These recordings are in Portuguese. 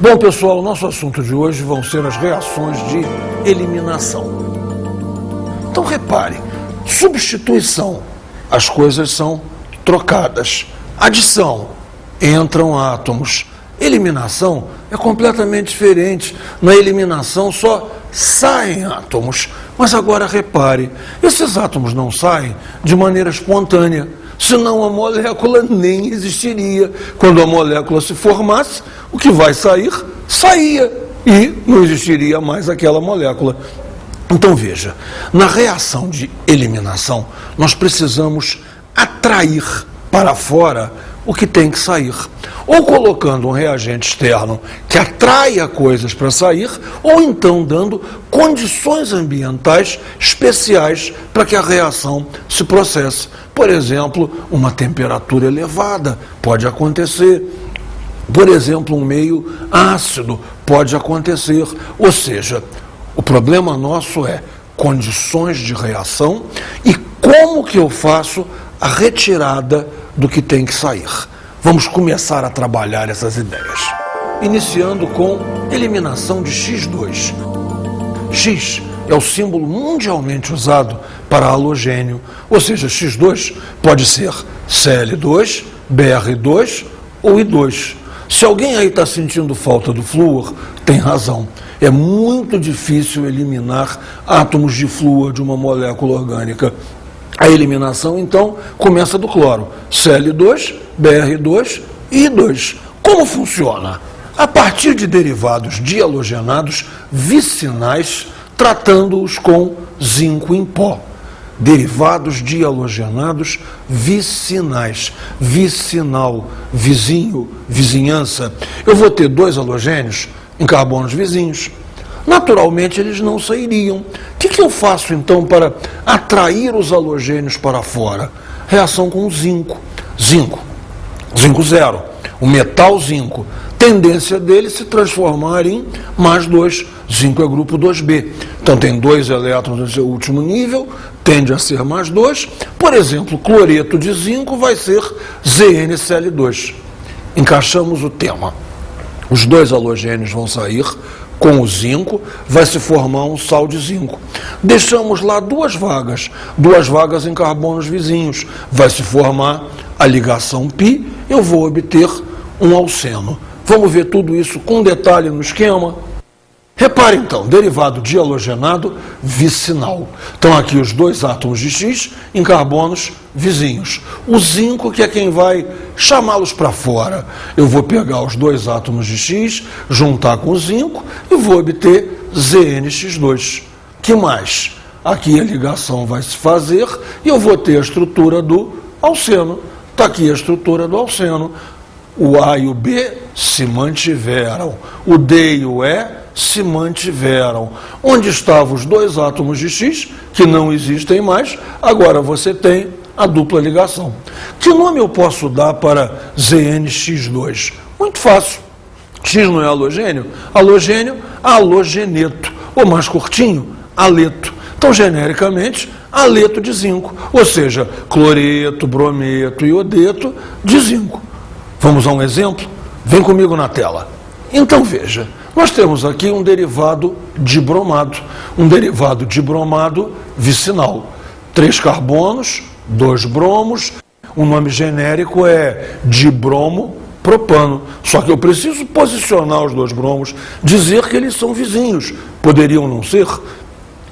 Bom, pessoal, o nosso assunto de hoje vão ser as reações de eliminação. Então, repare, substituição, as coisas são trocadas. Adição, entram átomos. Eliminação é completamente diferente. Na eliminação só saem átomos. Mas agora repare, esses átomos não saem de maneira espontânea, senão a molécula nem existiria. Quando a molécula se formasse, o que vai sair, saía, e não existiria mais aquela molécula. Então veja, na reação de eliminação, nós precisamos atrair para fora o que tem que sair. Ou colocando um reagente externo que atraia coisas para sair, ou então dando condições ambientais especiais para que a reação se processe. Por exemplo, uma temperatura elevada pode acontecer. Por exemplo, um meio ácido pode acontecer. Ou seja, o problema nosso é condições de reação e como que eu faço a retirada do que tem que sair. Vamos começar a trabalhar essas ideias. Iniciando com eliminação de X2. X é o símbolo mundialmente usado para halogênio, ou seja, X2 pode ser Cl2, Br2 ou I2. Se alguém aí está sentindo falta do flúor, tem razão. É muito difícil eliminar átomos de flúor de uma molécula orgânica. A eliminação, então, começa do cloro. Cl2, Br2 e I2. Como funciona? A partir de derivados dihalogenados vicinais, tratando-os com zinco em pó. Derivados dihalogenados vicinais. Vicinal, vizinho, vizinhança. Eu vou ter dois halogênios em carbonos vizinhos. Naturalmente, eles não sairiam. O que eu faço, então, para atrair os halogênios para fora? Reação com zinco. Zinco zero. O metal zinco. Tendência dele se transformar em mais 2. Zinco é grupo 2B. Então, tem 2 elétrons no seu último nível, tende a ser mais 2. Por exemplo, cloreto de zinco vai ser ZnCl2. Encaixamos o tema. Os dois halogênios vão sair com o zinco, vai se formar um sal de zinco. Deixamos lá duas vagas em carbonos vizinhos. Vai se formar a ligação π, eu vou obter um alceno. Vamos ver tudo isso com detalhe no esquema? Repare então, derivado dihalogenado vicinal. Então aqui os dois átomos de X em carbonos vizinhos. O zinco que é quem vai chamá-los para fora. Eu vou pegar os dois átomos de X, juntar com o zinco e vou obter ZnX2. Que mais? Aqui a ligação vai se fazer e eu vou ter a estrutura do alceno. Está aqui a estrutura do alceno. O A e o B se mantiveram. O D e o E se mantiveram. Onde estavam os dois átomos de X, que não existem mais, agora você tem a dupla ligação. Que nome eu posso dar para ZnX2? Muito fácil. X não é halogênio? Halogênio, halogeneto. Ou mais curtinho, aleto. Então, genericamente, aleto de zinco. Ou seja, cloreto, brometo e iodeto de zinco. Vamos a um exemplo? Vem comigo na tela. Então, veja. Nós temos aqui um derivado de bromado, vicinal. 3 carbonos, 2 bromos, o nome genérico é dibromopropano. Só que eu preciso posicionar os 2 bromos, dizer que eles são vizinhos. Poderiam não ser?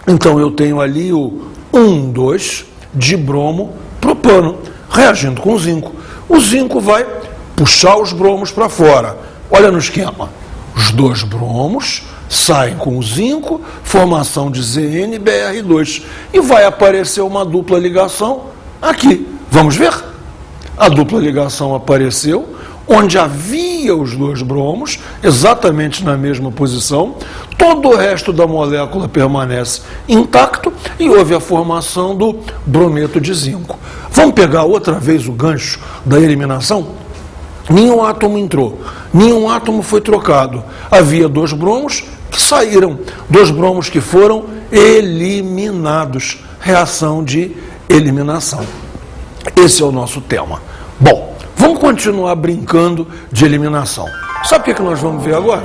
Então eu tenho ali o 1,2 dibromopropano, reagindo com o zinco. O zinco vai puxar os bromos para fora. Olha no esquema. Os 2 bromos saem com o zinco, formação de ZnBr2. E vai aparecer uma dupla ligação aqui. Vamos ver? A dupla ligação apareceu, onde havia os 2 bromos, exatamente na mesma posição. Todo o resto da molécula permanece intacto e houve a formação do brometo de zinco. Vamos pegar outra vez o gancho da eliminação? Nenhum átomo entrou, nenhum átomo foi trocado. Havia 2 bromos que saíram, 2 bromos que foram eliminados. Reação de eliminação. Esse é o nosso tema. Bom, vamos continuar brincando de eliminação. Sabe o que nós vamos ver agora?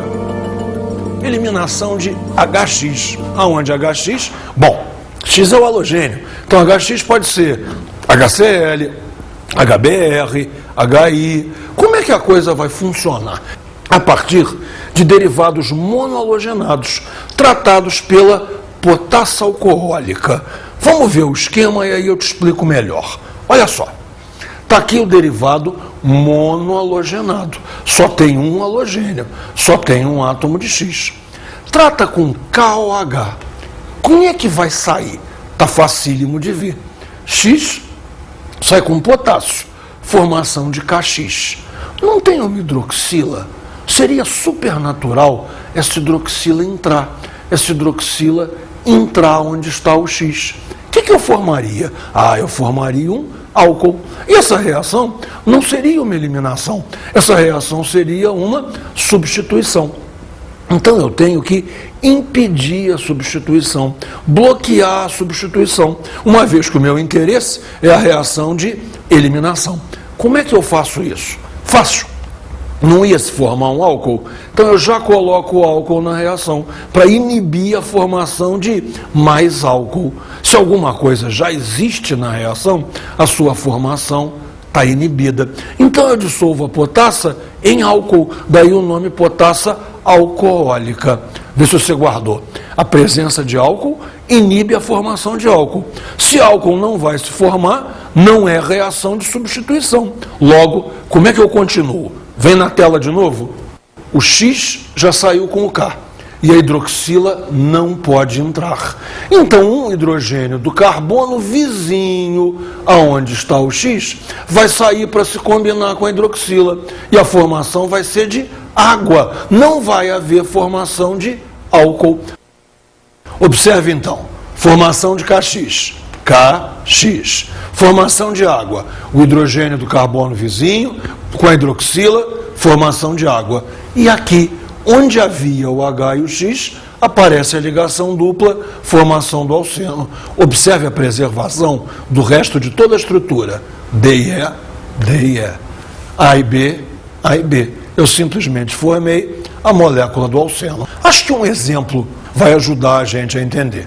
Eliminação de HX. Aonde HX? Bom, X é o halogênio. Então HX pode ser HCl, HBr, HI. Como é que a coisa vai funcionar? A partir de derivados monohalogenados tratados pela potassa alcoólica. Vamos ver o esquema e aí eu te explico melhor. Olha só. Está aqui o derivado monohalogenado. Só tem um halogênio, só tem um átomo de X. Trata com KOH. Como é que vai sair? Está facílimo de ver. X sai com potássio, formação de KX. Não tem uma hidroxila? Seria supernatural essa hidroxila entrar onde está o X. O que eu formaria? Eu formaria um álcool. E essa reação não seria uma eliminação, essa reação seria uma substituição. Então eu tenho que impedir a substituição, bloquear a substituição, uma vez que o meu interesse é a reação de eliminação. Como é que eu faço isso? Fácil. Não ia se formar um álcool, então eu já coloco o álcool na reação para inibir a formação de mais álcool. Se alguma coisa já existe na reação, a sua formação está inibida. Então eu dissolvo a potassa em álcool, daí o nome potassa alcoólica. Vê se você guardou. A presença de álcool inibe a formação de álcool. Se álcool não vai se formar, não é reação de substituição. Logo, como é que eu continuo? Vem na tela de novo. O X já saiu com o K. E a hidroxila não pode entrar. Então, um hidrogênio do carbono vizinho, aonde está o X, vai sair para se combinar com a hidroxila. E a formação vai ser de água. Não vai haver formação de álcool. Observe então. Formação de KX. KX. Formação de água. O hidrogênio do carbono vizinho, com a hidroxila, formação de água. E aqui, onde havia o H e o X, aparece a ligação dupla, formação do alceno. Observe a preservação do resto de toda a estrutura. D e E, D e E. A e B, A e B. Eu simplesmente formei a molécula do alceno. Acho que um exemplo vai ajudar a gente a entender.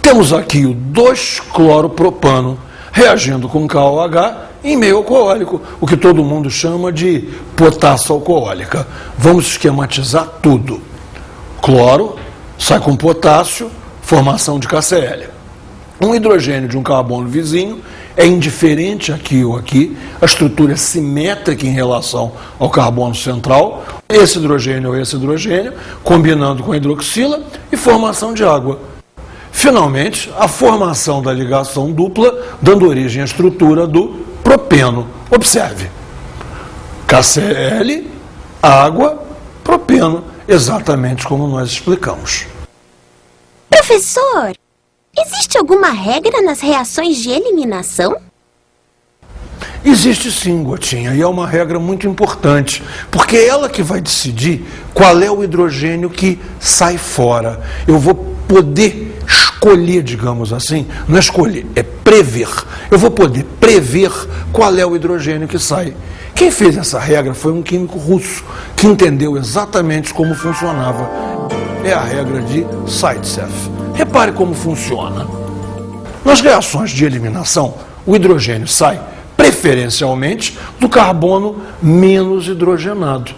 Temos aqui o 2-cloropropano reagindo com KOH em meio alcoólico, o que todo mundo chama de potassa alcoólica. Vamos esquematizar tudo. Cloro sai com potássio, formação de KCl. Um hidrogênio de um carbono vizinho é indiferente aqui ou aqui, a estrutura é simétrica em relação ao carbono central, esse hidrogênio ou esse hidrogênio, combinando com a hidroxila e formação de água. Finalmente, a formação da ligação dupla, dando origem à estrutura do propeno. Observe. KCl, água, propeno, exatamente como nós explicamos. Professor, existe alguma regra nas reações de eliminação? Existe sim, Gotinha, e é uma regra muito importante, porque é ela que vai decidir qual é o hidrogênio que sai fora. Eu vou poder escolher, digamos assim, não é escolher, é prever. Eu vou poder prever qual é o hidrogênio que sai. Quem fez essa regra foi um químico russo, que entendeu exatamente como funcionava. É a regra de Zaitsev. Repare como funciona. Nas reações de eliminação, o hidrogênio sai preferencialmente do carbono menos hidrogenado.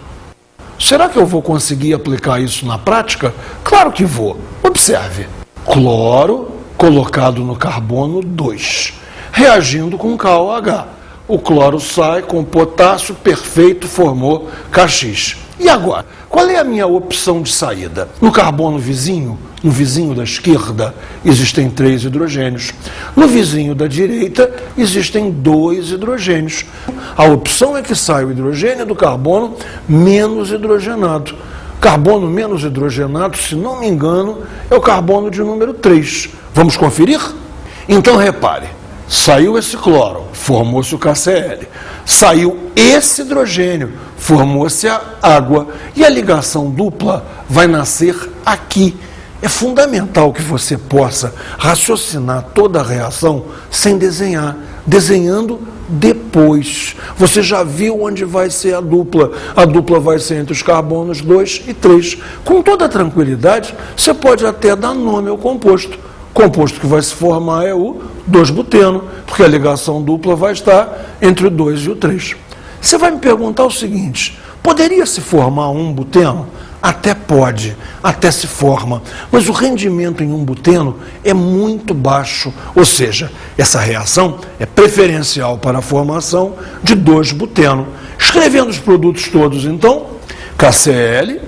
Será que eu vou conseguir aplicar isso na prática? Claro que vou. Observe. Cloro colocado no carbono 2, reagindo com KOH. O cloro sai com potássio, perfeito, formou KX. E agora, qual é a minha opção de saída? No carbono vizinho, no vizinho da esquerda, existem 3 hidrogênios. No vizinho da direita, existem 2 hidrogênios. A opção é que saia o hidrogênio do carbono menos hidrogenado. Carbono menos hidrogenado, se não me engano, é o carbono de número 3. Vamos conferir? Então, repare. Saiu esse cloro, formou-se o KCl. Saiu esse hidrogênio, formou-se a água. E a ligação dupla vai nascer aqui. É fundamental que você possa raciocinar toda a reação sem desenhar. Desenhando, depois. Você já viu onde vai ser a dupla. A dupla vai ser entre os carbonos 2 e 3. Com toda tranquilidade, você pode até dar nome ao composto. O composto que vai se formar é o 2-buteno, porque a ligação dupla vai estar entre o 2 e o 3. Você vai me perguntar o seguinte: poderia se formar 1-buteno? Até pode, até se forma, mas o rendimento em 1-buteno é muito baixo, ou seja, essa reação é preferencial para a formação de 2-buteno. Escrevendo os produtos todos, então, KCl,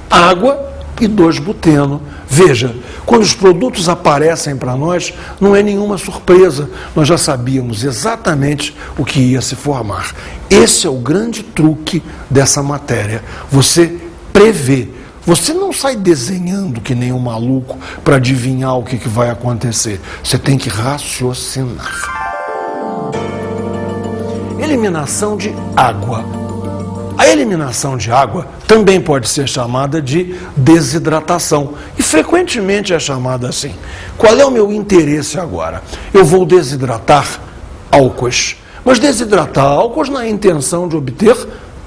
água e 2-buteno. Veja, quando os produtos aparecem para nós, não é nenhuma surpresa, nós já sabíamos exatamente o que ia se formar. Esse é o grande truque dessa matéria, você prevê. Você não sai desenhando que nem um maluco para adivinhar o que vai acontecer. Você tem que raciocinar. Eliminação de água. A eliminação de água também pode ser chamada de desidratação. E frequentemente é chamada assim. Qual é o meu interesse agora? Eu vou desidratar álcoois. Mas desidratar álcoois na intenção de obter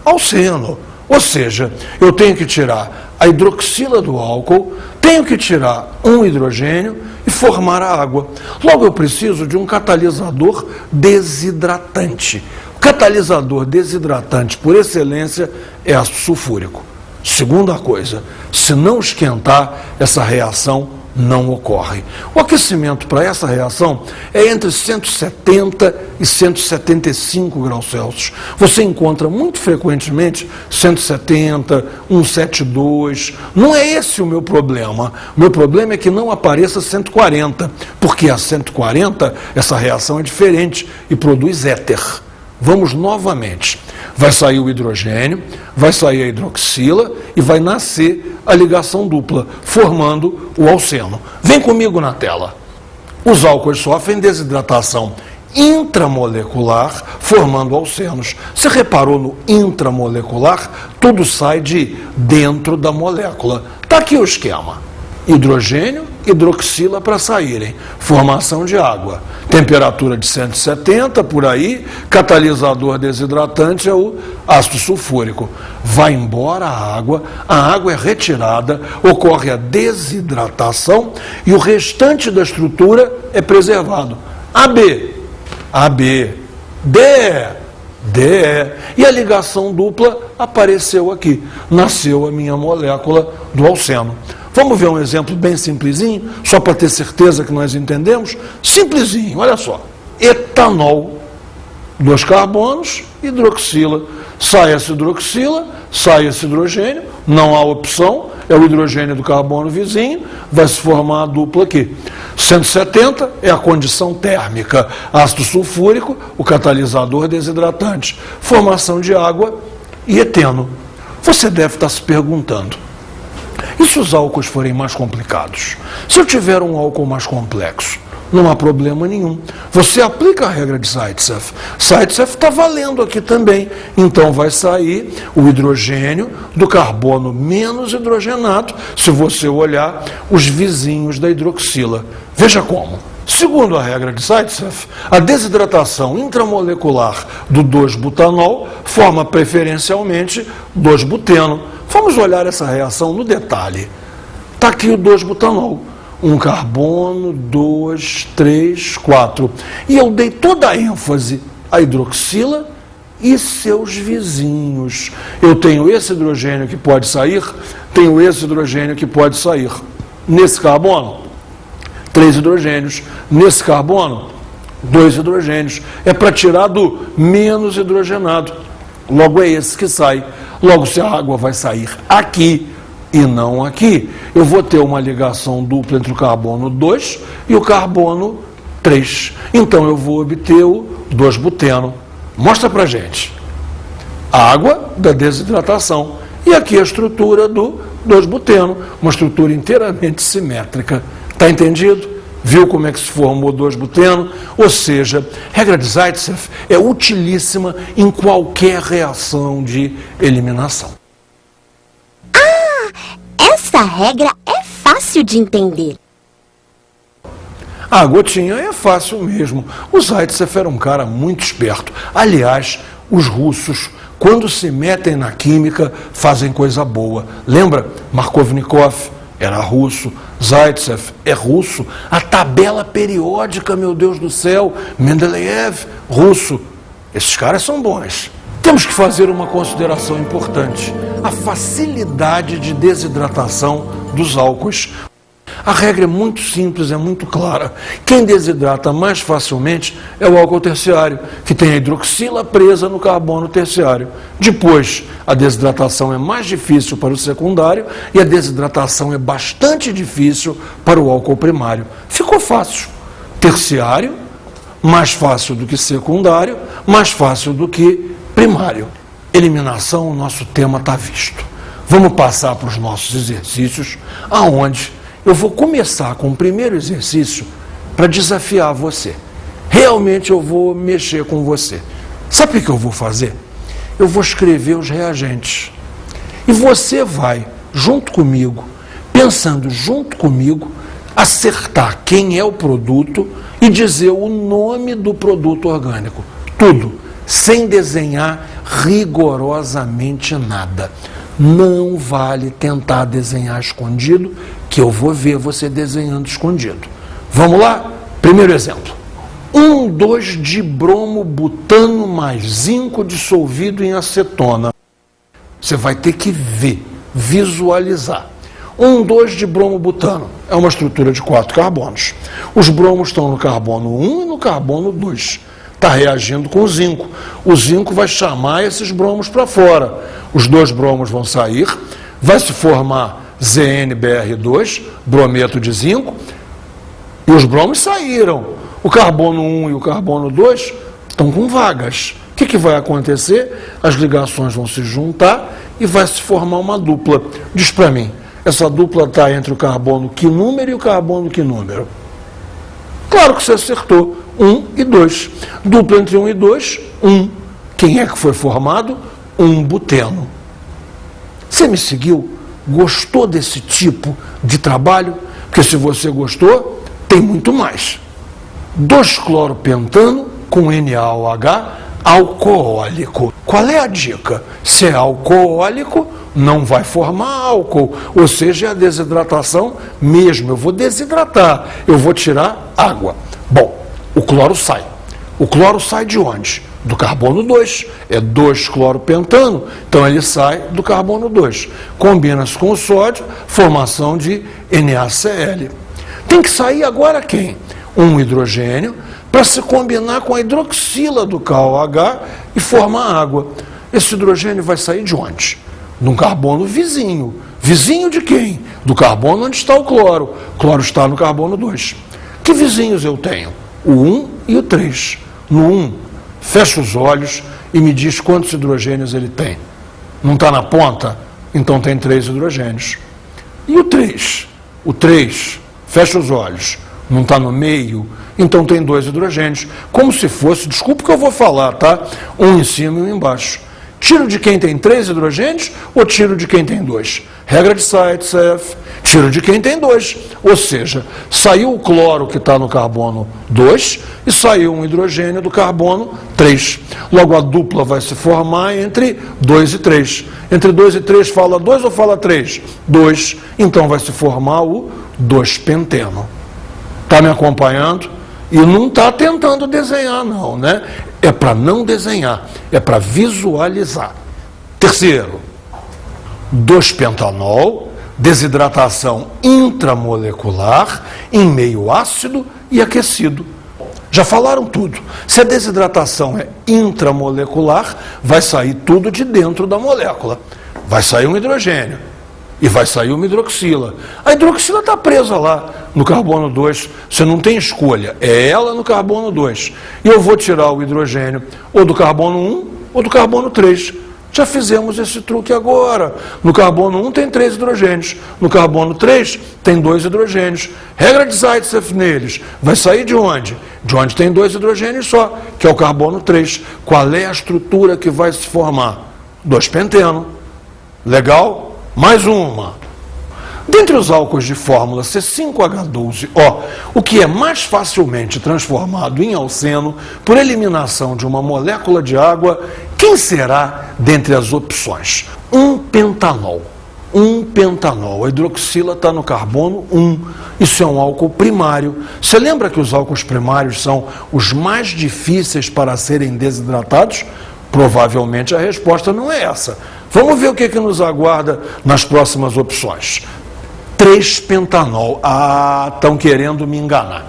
alceno. Ou seja, eu tenho que tirar a hidroxila do álcool, tenho que tirar um hidrogênio e formar a água. Logo, eu preciso de um catalisador desidratante. O catalisador desidratante, por excelência, é ácido sulfúrico. Segunda coisa, se não esquentar, essa reação não ocorre. O aquecimento para essa reação é entre 170 e 175 graus Celsius. Você encontra muito frequentemente 170, 172. Não é esse o meu problema. O meu problema é que não apareça 140, porque a 140 essa reação é diferente e produz éter. Vamos novamente. Vai sair o hidrogênio, vai sair a hidroxila e vai nascer a ligação dupla, formando o alceno. Vem comigo na tela. Os álcoois sofrem desidratação intramolecular, formando alcenos. Você reparou no intramolecular? Tudo sai de dentro da molécula. Está aqui o esquema. Hidrogênio, hidroxila para saírem. Formação de água. Temperatura de 170, por aí. Catalisador desidratante é o ácido sulfúrico. Vai embora a água é retirada, ocorre a desidratação e o restante da estrutura é preservado. AB, DE. E a ligação dupla apareceu aqui. Nasceu a minha molécula do alceno. Vamos ver um exemplo bem simplesinho, só para ter certeza que nós entendemos? Simplesinho, olha só. Etanol, 2 carbonos, hidroxila. Sai essa hidroxila, sai esse hidrogênio, não há opção, é o hidrogênio do carbono vizinho, vai se formar a dupla aqui. 170 é a condição térmica, ácido sulfúrico, o catalisador desidratante, formação de água e eteno. Você deve estar se perguntando, e se os álcoois forem mais complicados? Se eu tiver um álcool mais complexo, não há problema nenhum. Você aplica a regra de Zaitsev. Zaitsev está valendo aqui também. Então vai sair o hidrogênio do carbono menos hidrogenado, se você olhar os vizinhos da hidroxila. Veja como. Segundo a regra de Zaitsev, a desidratação intramolecular do 2-butanol forma preferencialmente 2-buteno. Vamos olhar essa reação no detalhe. Está aqui o 2-butanol. Um carbono, 2, 3, 4. E eu dei toda a ênfase à hidroxila e seus vizinhos. Eu tenho esse hidrogênio que pode sair, tenho esse hidrogênio que pode sair. Nesse carbono, 3 hidrogênios. Nesse carbono, 2 hidrogênios. É para tirar do menos hidrogenado. Logo é esse que sai. Logo, se a água vai sair aqui e não aqui, eu vou ter uma ligação dupla entre o carbono 2 e o carbono 3. Então, eu vou obter o 2-buteno. Mostra pra gente. A água da desidratação. E aqui a estrutura do 2-buteno. Uma estrutura inteiramente simétrica. Está entendido? Viu como é que se formou 2-buteno? Ou seja, regra de Zaitsev é utilíssima em qualquer reação de eliminação. Essa regra é fácil de entender. A gotinha é fácil mesmo. O Zaitsev era um cara muito esperto. Aliás, os russos, quando se metem na química, fazem coisa boa. Lembra? Markovnikov era russo, Zaitsev é russo, a tabela periódica, meu Deus do céu, Mendeleev, russo. Esses caras são bons. Temos que fazer uma consideração importante: a facilidade de desidratação dos álcoois. A regra é muito simples, é muito clara. Quem desidrata mais facilmente é o álcool terciário, que tem a hidroxila presa no carbono terciário. Depois, a desidratação é mais difícil para o secundário e a desidratação é bastante difícil para o álcool primário. Ficou fácil. Terciário, mais fácil do que secundário, mais fácil do que primário. Eliminação, o nosso tema está visto. Vamos passar para os nossos exercícios, aonde eu vou começar com o primeiro exercício para desafiar você. Realmente eu vou mexer com você. Sabe o que eu vou fazer? Eu vou escrever os reagentes. E você vai, junto comigo, pensando junto comigo, acertar quem é o produto e dizer o nome do produto orgânico. Tudo, sem desenhar rigorosamente nada. Não vale tentar desenhar escondido, que eu vou ver você desenhando escondido. Vamos lá? Primeiro exemplo. 1,2-dibromobutano mais zinco dissolvido em acetona. Você vai ter que ver, visualizar. 1,2-dibromobutano é uma estrutura de 4 carbonos. Os bromos estão no carbono 1 e no carbono 2. Está reagindo com o zinco. O zinco vai chamar esses bromos para fora. Os 2 bromos vão sair, vai se formar ZnBr2, brometo de zinco, e os bromos saíram. O carbono 1 e o carbono 2 estão com vagas. O que vai acontecer? As ligações vão se juntar e vai se formar uma dupla. Diz para mim, essa dupla está entre o carbono que número e o carbono que número? Claro que você acertou. 1 e 2. Dupla entre 1 e 2, 1. Quem é que foi formado? Um buteno. Você me seguiu? Gostou desse tipo de trabalho? Porque se você gostou, tem muito mais. 2-cloropentano com NaOH alcoólico. Qual é a dica? Se é alcoólico, não vai formar álcool, ou seja, é a desidratação mesmo. Eu vou desidratar, eu vou tirar água. Bom, o cloro sai. O cloro sai de onde? Do carbono 2. É 2-cloropentano, então ele sai do carbono 2. Combina-se com o sódio, formação de NaCl. Tem que sair agora quem? Um hidrogênio, para se combinar com a hidroxila do KOH e formar água. Esse hidrogênio vai sair de onde? De um carbono vizinho. Vizinho de quem? Do carbono onde está o cloro. O cloro está no carbono 2. Que vizinhos eu tenho? O 1 e o 3. No 1, fecha os olhos e me diz quantos hidrogênios ele tem. Não está na ponta? Então tem 3 hidrogênios. E o 3? O 3, fecha os olhos, não está no meio? Então tem 2 hidrogênios. Como se fosse, desculpa que eu vou falar, tá? Um em cima e um embaixo. Tiro de quem tem 3 hidrogênios ou tiro de quem tem 2? Regra de Zaitsev, tiro de quem tem 2. Ou seja, saiu o cloro que está no carbono 2 e saiu um hidrogênio do carbono 3. Logo a dupla vai se formar entre 2 e 3. Entre 2 e 3 fala 2 ou fala 3? 2. Então vai se formar o 2-penteno. Está me acompanhando? E não está tentando desenhar não, né? É para não desenhar, é para visualizar. Terceiro, 2-pentanol, desidratação intramolecular em meio ácido e aquecido. Já falaram tudo. Se a desidratação é intramolecular, vai sair tudo de dentro da molécula. Vai sair um hidrogênio e vai sair uma hidroxila. A hidroxila está presa lá no carbono 2, você não tem escolha, é ela no carbono 2. E eu vou tirar o hidrogênio ou do carbono 1 ou do carbono 3. Já fizemos esse truque agora. No carbono 1 tem 3 hidrogênios, no carbono 3 tem 2 hidrogênios. Regra de Zaitsev neles, vai sair de onde? De onde tem 2 hidrogênios só, que é o carbono 3. Qual é a estrutura que vai se formar? 2-penteno. Legal? Mais uma. Dentre os álcools de fórmula C5H12O, o que é mais facilmente transformado em alceno por eliminação de uma molécula de água, quem será dentre as opções? 1-pentanol. 1-pentanol. A hidroxila está no carbono 1. Isso é um álcool primário. Você lembra que os álcools primários são os mais difíceis para serem desidratados? Provavelmente a resposta não é essa. Vamos ver o que nos aguarda nas próximas opções. 3-pentanol. Ah, estão querendo me enganar.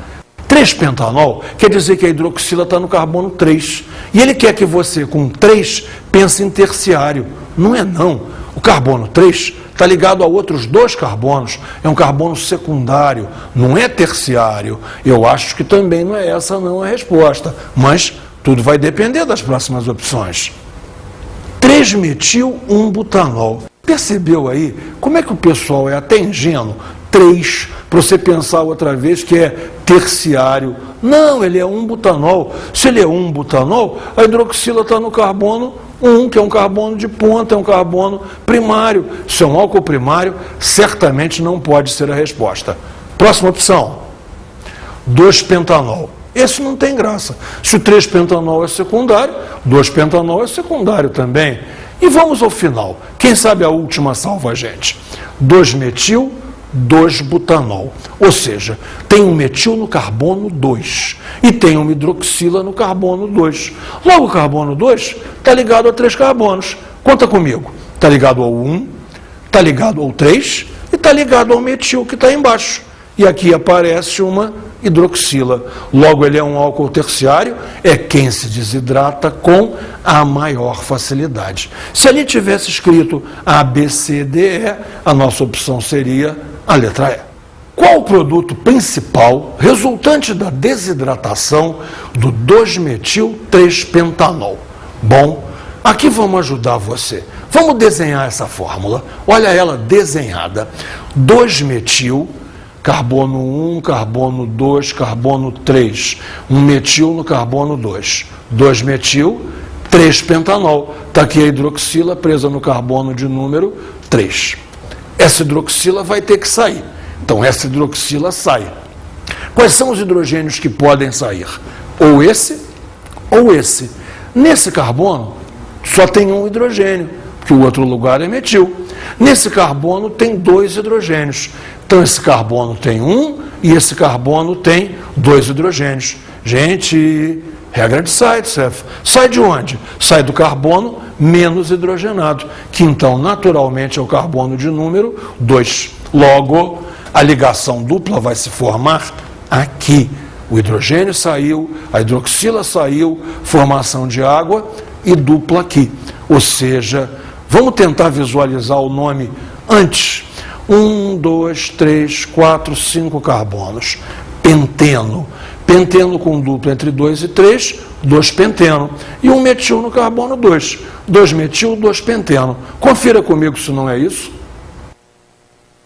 3-pentanol quer dizer que a hidroxila está no carbono 3. E ele quer que você, com 3, pense em terciário. Não é não. O carbono 3 está ligado a outros 2 carbonos. É um carbono secundário, não é terciário. Eu acho que também não é essa não a resposta. Mas tudo vai depender das próximas opções. 3-metil-1-butanol. Percebeu aí como é que o pessoal é até ingênuo? 3, para você pensar outra vez que é terciário. Não, ele é 1-butanol. Se ele é 1-butanol, a hidroxila está no carbono 1, que é um carbono de ponta, é um carbono primário. Se é um álcool primário, certamente não pode ser a resposta. Próxima opção. 2-pentanol. Esse não tem graça. Se o 3-pentanol é secundário, 2-pentanol é secundário também. E vamos ao final. Quem sabe a última salva a gente. 2-metil, 2-butanol. Ou seja, tem um metil no carbono 2 e tem uma hidroxila no carbono 2. Logo, o carbono 2 está ligado a 3 carbonos. Conta comigo. Está ligado ao 1, está ligado ao 3 e está ligado ao metil que está embaixo. E aqui aparece uma hidroxila. Logo, ele é um álcool terciário, é quem se desidrata com a maior facilidade. Se ali tivesse escrito A, B, C, D, E, a nossa opção seria a letra E. Qual o produto principal resultante da desidratação do 2-metil-3-pentanol? Bom, aqui vamos ajudar você. Vamos desenhar essa fórmula. Olha ela desenhada. 2-metil, carbono 1, carbono 2, carbono 3. Um metil no carbono 2. 2-metil, 3-pentanol. Está aqui a hidroxila presa no carbono de número 3. Essa hidroxila vai ter que sair. Então, essa hidroxila sai. Quais são os hidrogênios que podem sair? Ou esse, ou esse. Nesse carbono, só tem um hidrogênio, porque o outro lugar é metil. Nesse carbono, tem 2 hidrogênios. Então, esse carbono tem 1 e esse carbono tem 2 hidrogênios. Gente, regra de Zaitsev. Sai de onde? Sai do carbono menos hidrogenado, que então, naturalmente, é o carbono de número 2. Logo, a ligação dupla vai se formar aqui. O hidrogênio saiu, a hidroxila saiu, formação de água e dupla aqui. Ou seja, vamos tentar visualizar o nome antes. 1, 2, 3, 4, 5 carbonos. Penteno. Penteno com dupla entre 2 e 3, 2-penteno. E um metil no carbono 2. 2-metil, 2-penteno. Confira comigo se não é isso.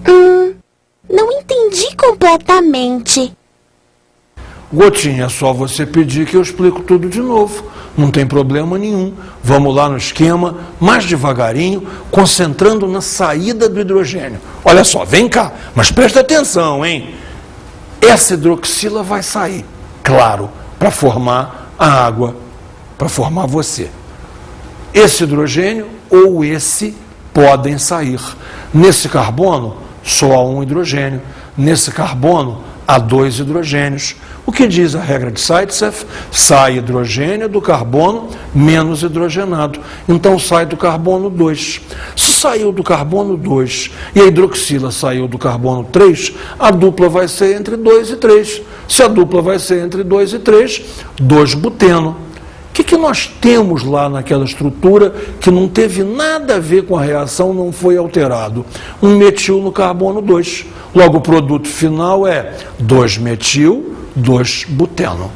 Não entendi completamente. Gotinha, é só você pedir que eu explico tudo de novo. Não tem problema nenhum. Vamos lá no esquema, mais devagarinho, concentrando na saída do hidrogênio. Olha só, vem cá, mas presta atenção, hein? Essa hidroxila vai sair, claro, para formar a água, para formar você. Esse hidrogênio ou esse podem sair. Nesse carbono, só há um hidrogênio. Nesse carbono, há 2 hidrogênios. O que diz a regra de Zaitsev? Sai hidrogênio do carbono menos hidrogenado. Então sai do carbono 2. Saiu do carbono 2 e a hidroxila saiu do carbono 3, a dupla vai ser entre 2 e 3. Se a dupla vai ser entre 2 e 3, 2-buteno. O que nós temos lá naquela estrutura que não teve nada a ver com a reação, não foi alterado? Um metil no carbono 2. Logo, o produto final é 2-metil, 2-buteno.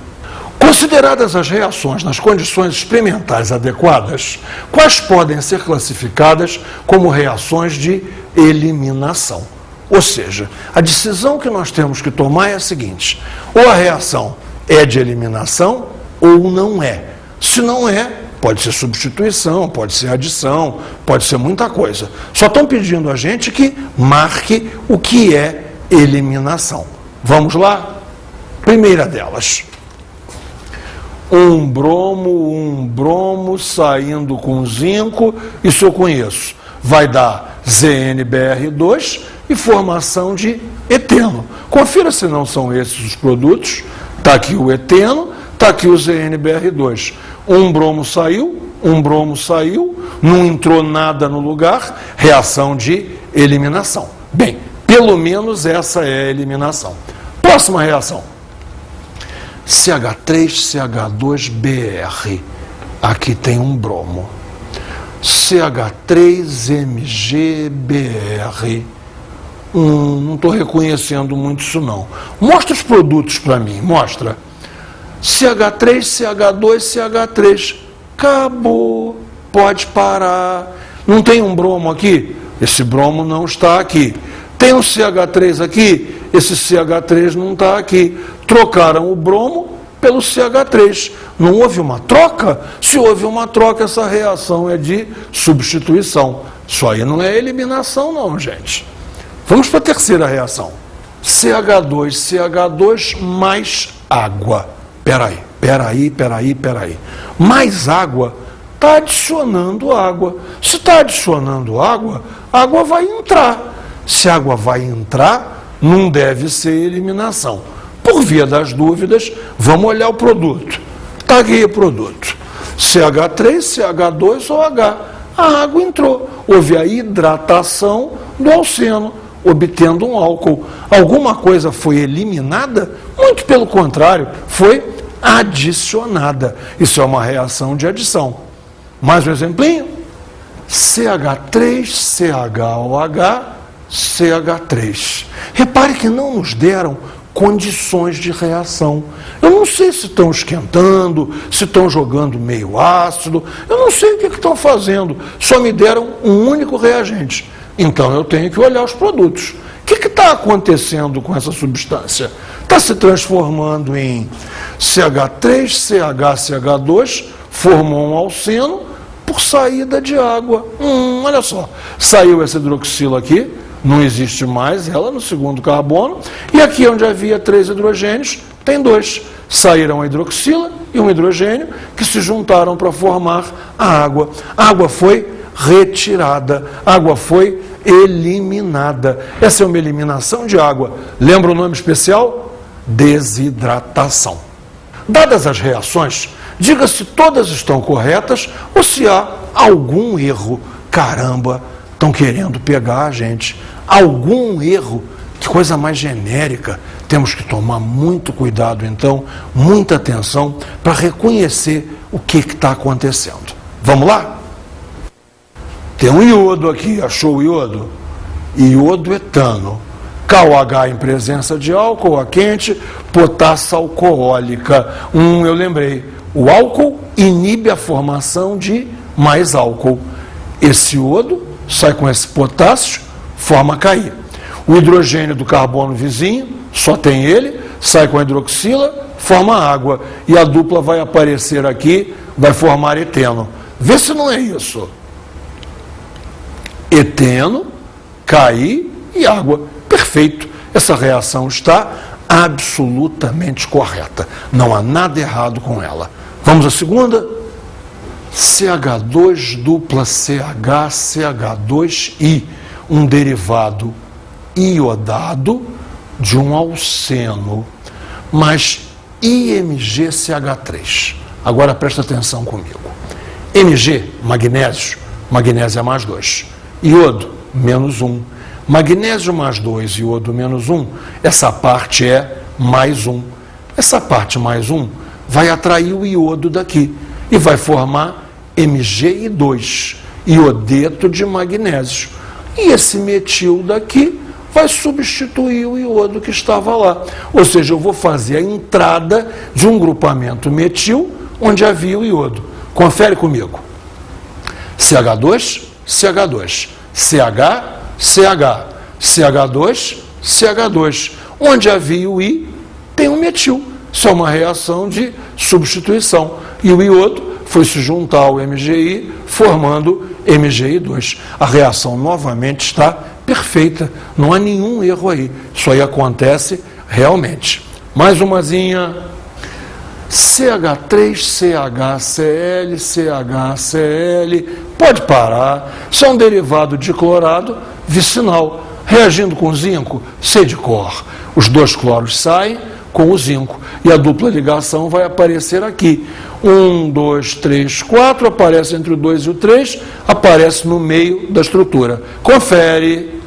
Consideradas as reações nas condições experimentais adequadas, quais podem ser classificadas como reações de eliminação? Ou seja, a decisão que nós temos que tomar é a seguinte: ou a reação é de eliminação ou não é. Se não é, Pode ser substituição, pode ser adição, pode ser muita coisa. Só estão pedindo a gente que marque o que é eliminação. Vamos lá? Primeira delas. Um bromo saindo com zinco, isso eu conheço. Vai dar ZnBr2 e formação de eteno. Confira se não são esses os produtos. Está aqui o eteno, está aqui o ZnBr2. Um bromo saiu, não entrou nada no lugar, reação de eliminação. Bem, pelo menos essa é a eliminação. Próxima reação. CH3CH2Br. Aqui tem um bromo. CH3MgBr. Não estou reconhecendo muito isso não. Mostra os produtos para mim, mostra. CH3, CH2, CH3. Acabou. Pode parar. Não tem um bromo aqui? Esse bromo não está aqui. Tem um CH3 aqui? Esse CH3 não está aqui. Trocaram o bromo pelo CH3. Não houve uma troca? Se houve uma troca, essa reação é de substituição. Isso aí não é eliminação não, gente. Vamos para a terceira reação. CH2 mais água. Peraí. Mais água está adicionando água. Se está adicionando água, a água vai entrar. Se a água vai entrar, não deve ser eliminação. Por via das dúvidas, vamos olhar o produto. Está aqui o produto. CH3, CH2 ou H. A água entrou. Houve a hidratação do alceno, obtendo um álcool. Alguma coisa foi eliminada? Muito pelo contrário, foi adicionada. Isso é uma reação de adição. Mais um exemplinho? CH3, CHOH, CH3. Repare que não nos deram condições de reação. Eu não sei se estão esquentando, se estão jogando meio ácido, eu não sei o que estão fazendo, só me deram um único reagente. Então eu tenho que olhar os produtos. O que está acontecendo com essa substância? Está se transformando em CH3, CH2, formou um alceno por saída de água. Olha só, saiu essa hidroxila aqui, não existe mais ela no segundo carbono, e aqui onde havia 3 hidrogênios, tem 2. Saíram a hidroxila e um hidrogênio que se juntaram para formar a água. A água foi retirada, a água foi eliminada. Essa é uma eliminação de água. Lembra o nome especial? Desidratação. Dadas as reações, diga se todas estão corretas ou se há algum erro. Caramba, estão querendo pegar a gente. Algum erro. Que coisa mais genérica. Temos que tomar muito cuidado, então, muita atenção para reconhecer o que está acontecendo. Vamos lá? Tem um iodo aqui, achou o iodo? Iodo etano. KOH em presença de álcool, a quente, potassa alcoólica. Eu lembrei. O álcool inibe a formação de mais álcool. Esse iodo sai com esse potássio, forma KI. O hidrogênio do carbono vizinho, só tem ele, sai com a hidroxila, forma água. E a dupla vai aparecer aqui, vai formar eteno. Vê se não é isso. Eteno, KI e água. Perfeito. Essa reação está absolutamente correta. Não há nada errado com ela. Vamos à segunda? CH2 dupla CH, CH2I. Um derivado iodado de um alceno, mais IMgCH3. Agora presta atenção comigo. Mg, magnésio, magnésio é mais 2. Iodo, menos 1. Magnésio mais 2, iodo menos 1, essa parte é mais 1. Essa parte mais 1 vai atrair o iodo daqui e vai formar Mg2, iodeto de magnésio. E esse metil daqui vai substituir o iodo que estava lá. Ou seja, eu vou fazer a entrada de um grupamento metil onde havia o iodo. Confere comigo. CH2, CH2, CH, CH, CH2, CH2. Onde havia o I, tem um metil. Isso é uma reação de substituição. E o iodo foi se juntar ao MgI, formando MgI2. A reação novamente está perfeita, não há nenhum erro aí. Isso aí acontece realmente. Mais umazinha. CH3CHCl, CHCl, pode parar, isso é um derivado de clorado vicinal, reagindo com zinco, C de cor. Os dois cloros saem com o zinco e a dupla ligação vai aparecer aqui. 1, 2, 3, 4, aparece entre o 2 e o 3, aparece no meio da estrutura. Confere,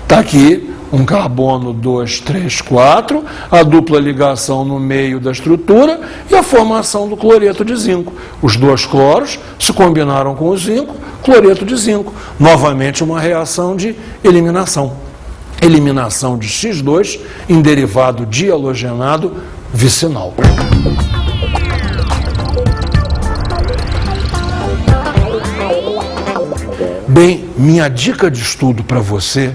está aqui. Um carbono 2, 3, 4, a dupla ligação no meio da estrutura e a formação do cloreto de zinco. Os dois cloros se combinaram com o zinco, cloreto de zinco. Novamente uma reação de eliminação. Eliminação de X2 em derivado dihalogenado vicinal. Bem, minha dica de estudo para você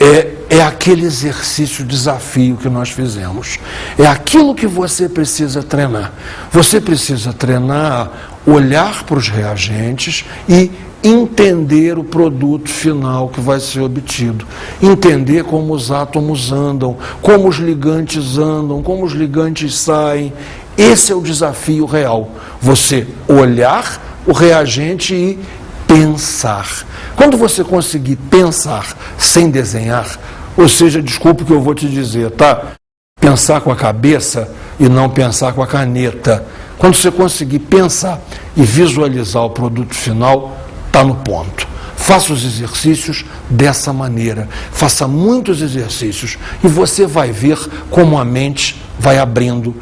é aquele exercício, desafio que nós fizemos. É aquilo que você precisa treinar. Você precisa treinar, olhar para os reagentes e entender o produto final que vai ser obtido. Entender como os átomos andam, como os ligantes andam, como os ligantes saem. Esse é o desafio real. Você olhar o reagente e pensar. Quando você conseguir pensar sem desenhar, ou seja, desculpe o que eu vou te dizer, tá? Pensar com a cabeça e não pensar com a caneta. Quando você conseguir pensar e visualizar o produto final, está no ponto. Faça os exercícios dessa maneira. Faça muitos exercícios e você vai ver como a mente vai abrindo